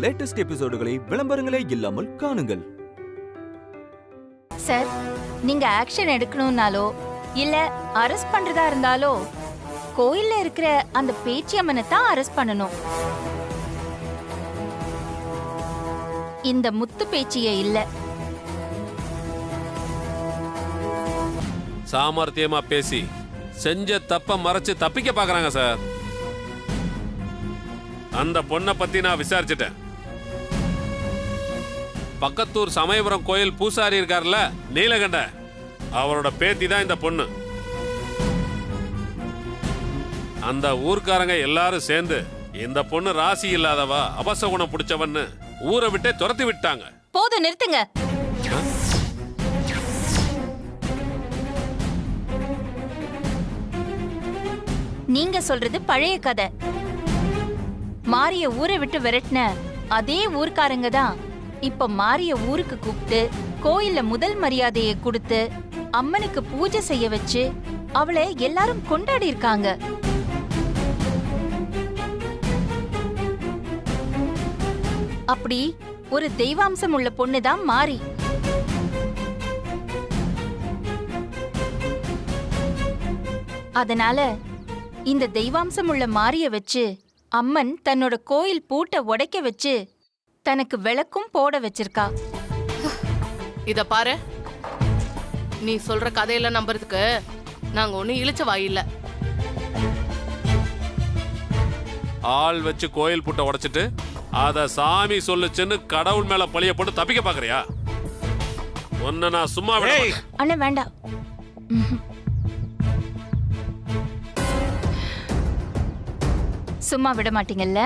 Latest எபிசோடுகளை விளம்பரங்களே இல்லாமல் காணுங்கள். Sir, நீங்க ஆக்ஷன் எடுக்கணும்னாலோ இல்ல அரெஸ்ட் பண்றதா இருந்தாலோ கோயில்ல இருக்கிற அந்த பேச்சியம்மனை தான் அரெஸ்ட் பண்ணணும். இந்த முத்து பேச்சிய இல்ல. சாமர்த்தியமா பேசி செஞ்ச தப்ப மறைச்சு தப்பிக்க பாக்குறாங்க சார். அந்த பொண்ணை பத்தி நான் விசாரிச்சுட்டேன். பக்கத்தூர் சமயபுரம் கோயில் பூசாரி இருக்கார்ல நீலகண்ட, அவரோட பேத்தி தான் இந்த பொண்ணு. அந்த ஊர்க்காரங்க எல்லாரும் சேர்ந்து இந்த பொண்ணு ராசி இல்லாதவா அபசகுணம் பிடிச்சவன்னு ஊரை விட்டே துரத்தி விட்டாங்க. போதும், நிறுத்துங்க. நீங்க சொல்றது பழைய கதை. மாரிய ஊரை விட்டு விரட்டின அதே ஊர்க்காரங்க தான் இப்ப மாரிய ஊருக்கு கூப்பிட்டு கோயில்ல முதல் மரியாதையை கொடுத்து அம்மனுக்கு பூஜை செய்ய வச்சு அவளை எல்லாரும் கொண்டாடி இருக்காங்க. அப்படி ஒரு தெய்வாம்சம் உள்ள பொண்ணுதான் மாரி. அதனால இந்த தெய்வாம்சம் உள்ள மாரிய வச்சு அம்மன் தன்னோட கோயில் பூட்டை உடைக்க வச்சு தனக்கு விளக்கும் போட வச்சிருக்கா. இத பாரு, நீ சொல்ற கதையெல்லாம் நம்புறதுக்கு நாங்க ஒண்ணு இழிச்ச வாயில்ல. ஆள் வச்சு கோயில் பூட்டை உடைச்சிட்டு அத சாமி சொல்லுச்சுன்னு கடவுள் மேல பழிய போட்டு தப்பிக்க பாக்குறியா? ஒன்ன நான் சும்மா விட மாட்டேன். அண்ணா வேண்டாம். சும்மா விட மாட்டீங்கல்ல?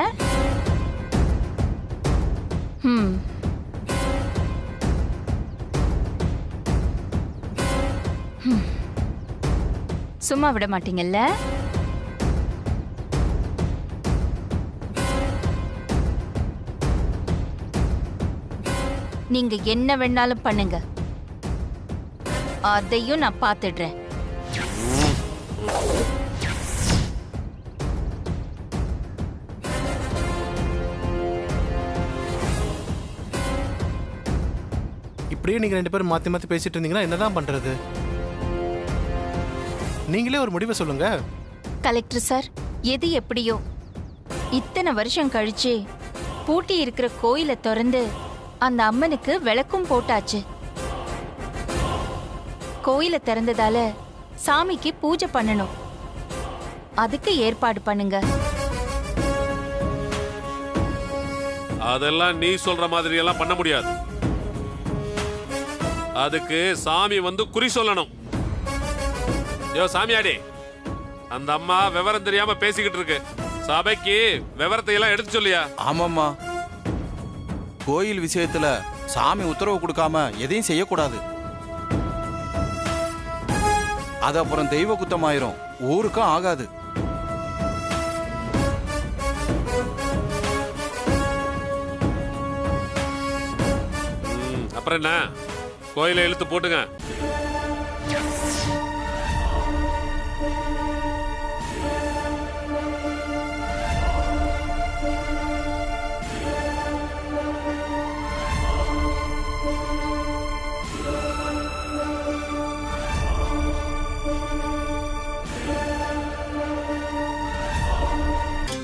சும்மா விட மாட்டீங்கல்ல? நீங்க என்ன வேணாலும் பண்ணுங்க, அதையும் நான் பார்த்துடுறேன். இப்படியே நீங்க ரெண்டு பேரும் மாத்தி மாத்தி பேசிட்டு இருந்தீங்கன்னா என்னதான் பண்றது? நீங்களே ஒரு முடிவை சொல்லுங்க. கலெக்டர் சார், எது எப்படியோ இத்தனை வருஷம் கழிச்சு பூட்டி இருக்கிற கோயிலை திறந்து அந்த அம்மனுக்கு விளக்கும் போட்டாச்சு. கோயிலை திறந்ததால சாமிக்கு பூஜை பண்ணணும். அதுக்கு ஏற்பாடு பண்ணுங்க. அதெல்லாம் நீ சொல்ற மாதிரி எல்லாம் பண்ண முடியாது. அதுக்கு சாமி வந்து குறி சொல்லணும். யோ சாமியாடி, அந்த அம்மா விவரம் தெரியாம பேசிக்கிட்டு இருக்கு. சபைக்கு விவரத்தை எல்லாம் எடுத்து சொல்லியா? ஆமாம்மா, கோயில் விஷயத்துல சாமி உத்தரவு கொடுக்காம எதையும் செய்யக்கூடாது. அது அப்புறம் தெய்வ குத்தமாயிரும், ஊருக்கும் ஆகாது. அப்புறம் என்ன, கோயிலை இழுத்து போட்டுங்க.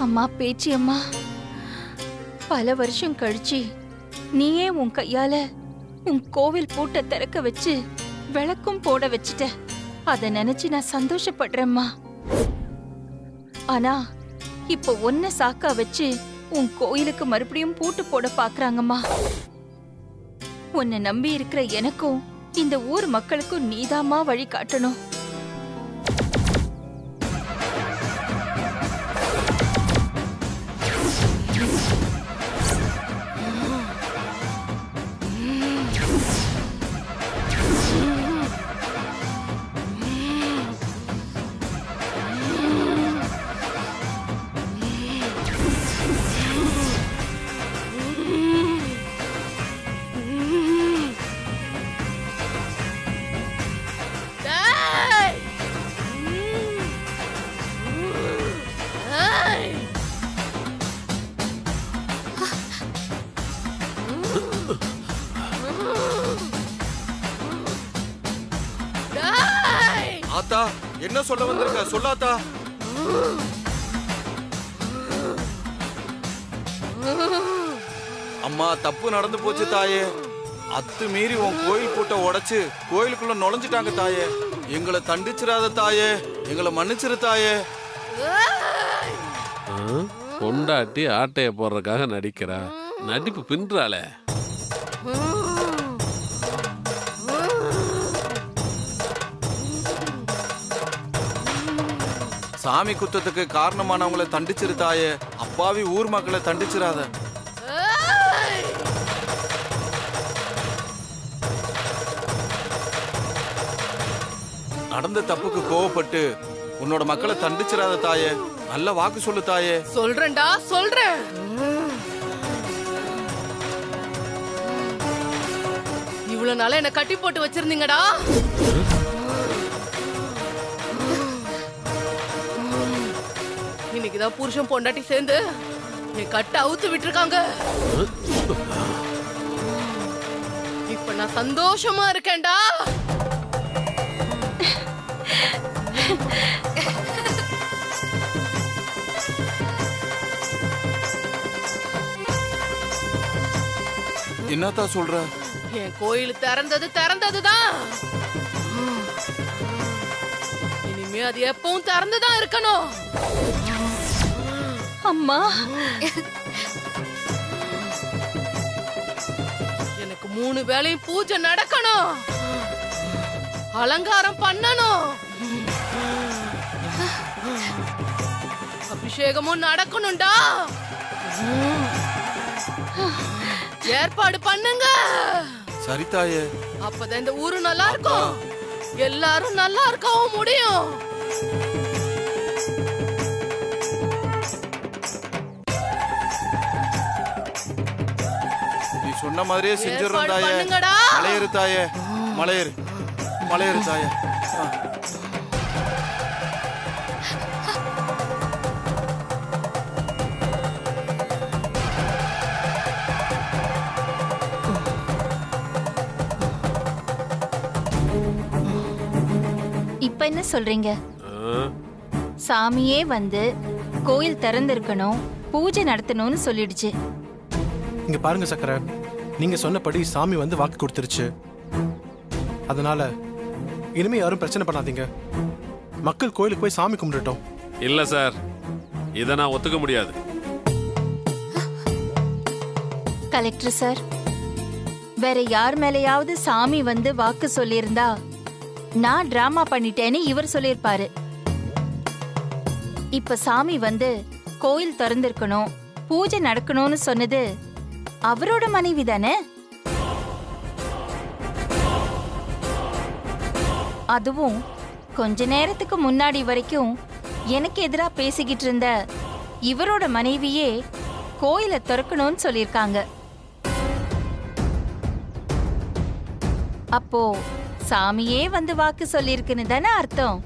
அம்மா பேச்சி அம்மா, பல வருஷம் கழிச்சு நீயே உன் கையால உன் கோவில் பூட்டை திறக்க வச்சு விளக்கும் போட வச்சுட்ட. அத நினைச்சு நான் சந்தோஷப்படுறேம்மா. ஆனா இப்ப ஒன்ன சாக்கா வச்சு உன் கோயிலுக்கு மறுபடியும் பூட்டு போட பாக்குறாங்கம்மா. உன்னை நம்பி இருக்கிற எனக்கும் இந்த ஊர் மக்களுக்கும் நீதாம்மா வழி காட்டணும். ஆத்தா என்ன சொல்ல வந்திருக்க சொல்லாத்தா. அம்மா தப்பு நடந்து போச்சு தாயே. அத்து மீறி உன் கோயில் பூட்டை உடைச்சு கோயிலுக்குள்ள நுழைஞ்சிட்டாங்க தாயே. எங்களை தண்டிச்சிடாத தாயே, எங்களை மன்னிச்சிரு தாயே. பொண்டாட்டி ஆட்டைய போடுறதுக்காக நடிக்கிறா, நடிப்பு பின்றாளே. சாமி குத்தத்துக்கு காரணமானவங்களை தண்டிச்சிரு தாயே. அப்பாவி ஊர் மக்களை தண்டிச்சிடாத. நடந்த தப்புக்கு கோவப்பட்டு உன்னோட மக்களை தண்டிச்சிடாத தாயே. நல்ல வாக்கு சொல்லு தாயே. சொல்றேன்டா, சொல்றேன். இவ்வளவு நாளா என்ன கட்டி போட்டு வச்சிருந்தீங்கடா. இன்னைக்குதான் புருஷன் பொண்டாட்டி சேர்ந்து என் கட்ட அவுத்து விட்டுருக்காங்க. இப்ப நான் சந்தோஷமா இருக்கேன்டா. என்னத்தா சொல்ற? என் கோயில் திறந்ததுதான். இனிமே அது எப்பவும் திறந்துதான் இருக்கணும். அம்மா, எனக்கு 3 வேளையும் பூஜை நடக்கணும், அலங்காரம் பண்ணணும், அபிஷேகமும் நடக்கணும்டா. ஏற்பாடு பண்ணுங்க. சரி தாயே. அப்பதான் இந்த ஊரு நல்லா இருக்கும், எல்லாரும் நல்லா இருக்கவும் முடியும். நீ சொன்ன மாதிரியே செஞ்சிடறோம் ஏற்பாடு தாயே. பண்ணுங்கடா. மலையேறு தாயே, மலையேறு, மலையேறு தாயே. இப்ப என்ன சொல்றீங்க? சாமியே வந்து கோயில் திறந்திருக்கணும், பூஜை நடத்தணும்னு சொல்லிடுச்சு. இங்க பாருங்க சக்கரை, நீங்க சொன்னபடி சாமி வந்து வாக்கு கொடுத்துருச்சு. அதனால இனிமே யாரும் பிரச்சனை பண்ணாதீங்க. மக்கள் கோயிலுக்கு போய் சாமி கும்பிடட்டும். இல்ல சார், இதை நான் ஒத்துக்க முடியாது. கலெக்டர் சார், வேற யார் மேலையாவது சாமி வந்து வாக்கு சொல்லியிருந்தா நான் டிராமா பண்ணிட்டேன்னு இவர் சொல்லியிருப்பாரு. இப்ப சாமி வந்து கோயில் திறந்திருக்கணும், பூஜை நடக்கணும்னு சொன்னது அவரோட மனைவி தானே. அதுவும் கொஞ்ச நேரத்துக்கு முன்னாடி வரைக்கும் எனக்கு எதிரா பேசிக்கிட்டு இருந்த இவரோட மனைவியே கோயிலை திறக்கணும்னு சொல்லியிருக்காங்க. அப்போ சாமியே வந்து வாக்கு சொல்லியிருக்குன்னு தானே அர்த்தம்.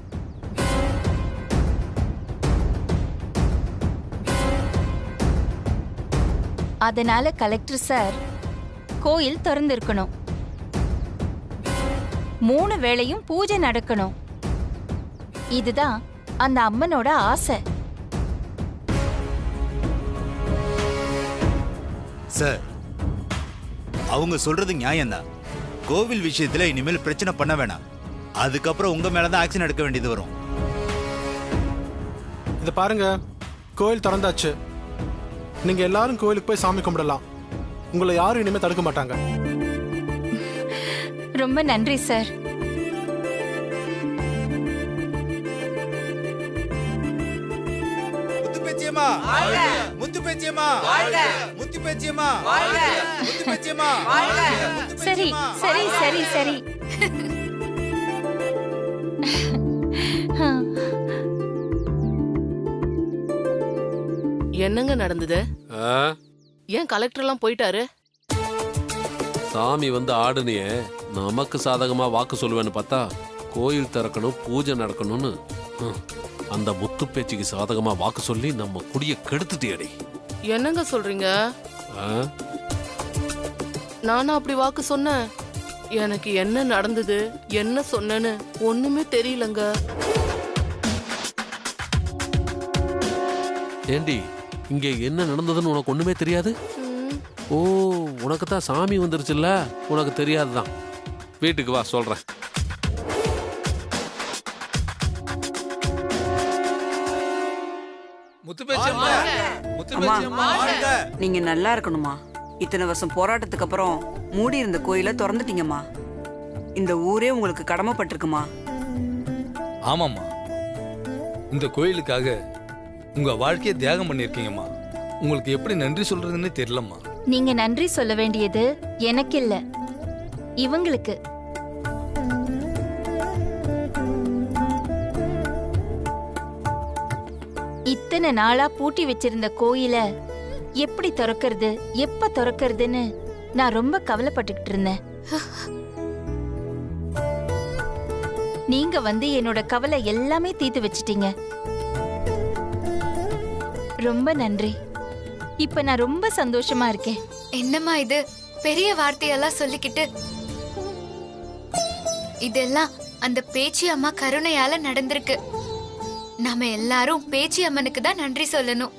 அதனால கலெக்டர் சார், கோயில் திறந்திருக்கணும், 3 வேளையும் பூஜை நடக்கணும். இதுதான் அந்த அம்மனோட ஆசை. சார், அவங்க சொல்றது நியாயம்தான். கோவில் விஷயத்துல இனிமேல் பிரச்சனை பண்ண வேணாம். அதுக்கப்புறம் உங்க மேலதான் ஆக்ஷன் எடுக்க வேண்டியது வரும். இத பாருங்க, கோயில் திறந்தாச்சு. நீங்க எல்லாரும் கோயிலுக்கு போய் சாமி கும்பிடலாம். உங்களை யாரும் இனிமே தடுக்க மாட்டாங்க. ரொம்ப நன்றி சார். சரி சரி சரி சரி. என்னங்க நடந்தது? ஏன் கலெக்டர் எல்லாம் போயிட்டாரு? சாமி வந்து ஆடுனியே, நமக்கு சாதகமா வாக்கு சொல்லுவேன்னு பார்த்தா கோயில் திறக்கணும், பூஜை நடக்கணும்னு அந்த முத்து பேச்சுக்கு சாதகமா வாக்கு சொல்லி நம்ம குடிய கெடுத்துட்டியடி. என்னங்க சொல்றீங்க? நானும் அப்படி வாக்கு சொன்னேன். எனக்கு என்ன நடந்தது, என்ன சொன்னேன்னு ஒண்ணுமே தெரியலங்க. ஏண்டி இங்க என்ன நடந்ததுன்னு உனக்கு ஒண்ணுமே தெரியாது? ஓ, உனக்கு தான் சாமி வந்துருச்சுல்ல, உனக்கு தெரியாதுதான். வீட்டுக்கு வா, சொல்றேன். நீங்க நல்லா இருக்கணுமா. இத்தனை வருஷம் போராட்டத்துக்கு அப்புறம் மூடி இருந்த கோயிலை திறந்துட்டீங்கம்மா. இந்த ஊரே உங்களுக்கு கடமைப்பட்டிருக்குமா. ஆமாம்மா, இந்த கோயிலுக்காக உங்க வாழ்க்கையை தியாகம் பண்ணிருக்கீங்கம்மா. உங்களுக்கு எப்படி நன்றி சொல்றதுன்னு தெரியலம்மா. நீங்க நன்றி சொல்ல வேண்டியது எனக்கு இல்ல, இவங்களுக்கு. இத்தனை நாளா பூட்டி வச்சிருந்த கோயில எப்படி திறக்கிறது, எப்ப திறக்கிறதுன்னு நான் ரொம்ப கவலைப்பட்டுக்கிட்டு இருந்தேன். நீங்க வந்து என்னோட கவலை எல்லாமே தீர்த்து வச்சிட்டீங்க. ரொம்ப நன்றி. இப்ப நான் ரொம்ப சந்தோஷமா இருக்கேன். என்னம்மா இது, பெரிய வார்த்தையெல்லாம் சொல்லிக்கிட்டு? இதெல்லாம் அந்த பேச்சி அம்மா கருணையால நடந்திருக்கு. நாம எல்லாரும் பேச்சி அம்மனுக்கு தான் நன்றி சொல்லணும்.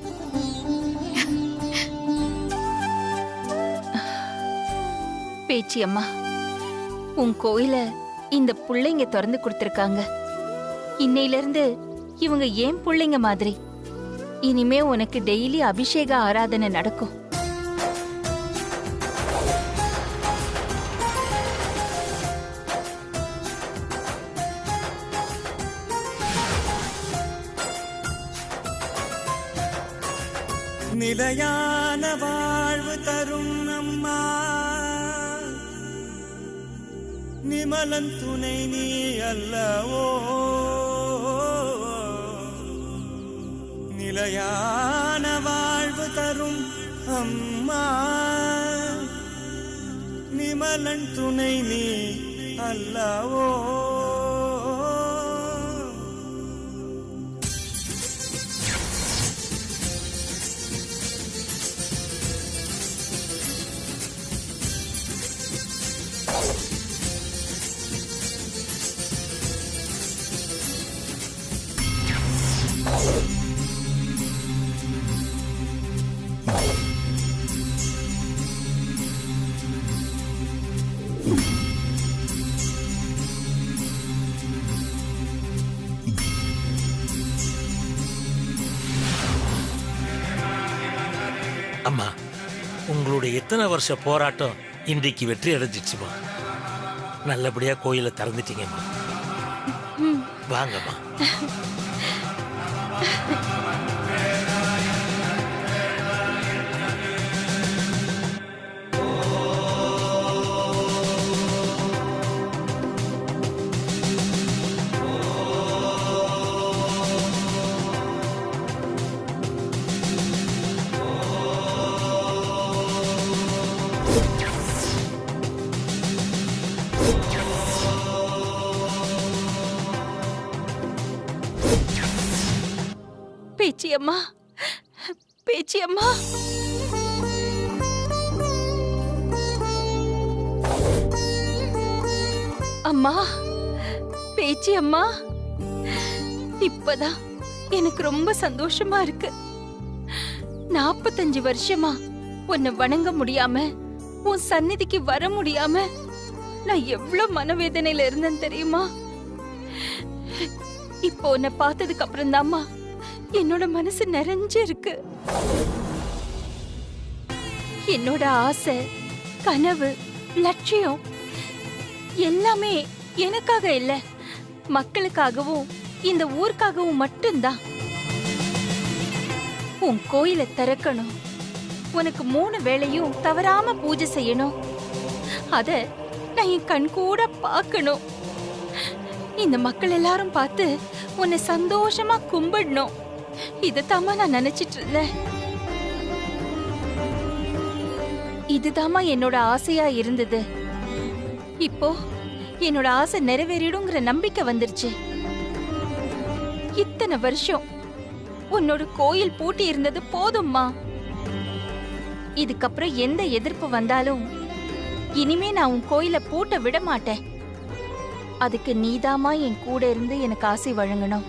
பேச்சி அம்மா, உன் கோயில இந்த புள்ளைங்க திறந்து கொடுத்திருக்காங்க. இன்னையில இருந்து இவங்க ஏன் புள்ளைங்க மாதிரி. இனிமே உனக்கு டெய்லி அபிஷேக ஆராதனை நடக்கும். நிலையான வாழ்வு தரும் அம்மா, நிமலன் துணை நீ அல்லவோ. நிலையான வாழ்வு தரும் அம்மா, நிமலன் துணை நீ அல்லவோ. அம்மா, உங்களுடைய எத்தனை வருஷ போராட்டம் இன்றைக்கு வெற்றி அடைஞ்சிச்சுமா. நல்லபடியா கோயிலை திறந்துட்டீங்கம்மா. வாங்கம்மா. பேச்சியம்மா, பேச்சியம்மா, அம்மா, பேச்சியம்மா, இப்பதான் எனக்கு ரொம்ப சந்தோஷமா இருக்கு. 45 வருஷமா உன்னை வணங்க முடியாம, உன் சந்நிதிக்கு வர முடியாம நான் எவ்வளவு மனவேதனையில இருந்தேன் தெரியுமா? இப்போ உன்னை பார்த்ததுக்கு அப்புறம் தாம்மா என்னோட மனசு நிறைஞ்சு இருக்கு. என்னோட ஆசை, கனவு, லட்சியம் எல்லாமே எனக்காக இல்ல, மக்களுக்காகவும் இந்த ஊருக்காகவும் மட்டும்தான். உன் கோயிலை திறக்கணும், உனக்கு 3 வேளையும் தவறாம பூஜை செய்யணும், அத நான் என் கண் கூட பார்க்கணும். இந்த மக்கள் எல்லாரும் பார்த்து உன்னை சந்தோஷமா கும்பிடணும். இதுதாம்மா நான் நினைச்சிட்டு இருந்தேன். இதுதாம்மா என்னோட ஆசையா இருந்தது. இப்போ என்னோட ஆசை நிறைவேறிடுங்கிற நம்பிக்கை வந்துருச்சு. இத்தனை வருஷம் உன்னோட கோயில் பூட்டி இருந்தது போதும்மா. இதுக்கப்புறம் எந்த எதிர்ப்பு வந்தாலும் இனிமே நான் உன் கோயில பூட்ட விட மாட்டேன். அதுக்கு நீதாமா என் கூட இருந்து எனக்கு ஆசை வழங்கணும்.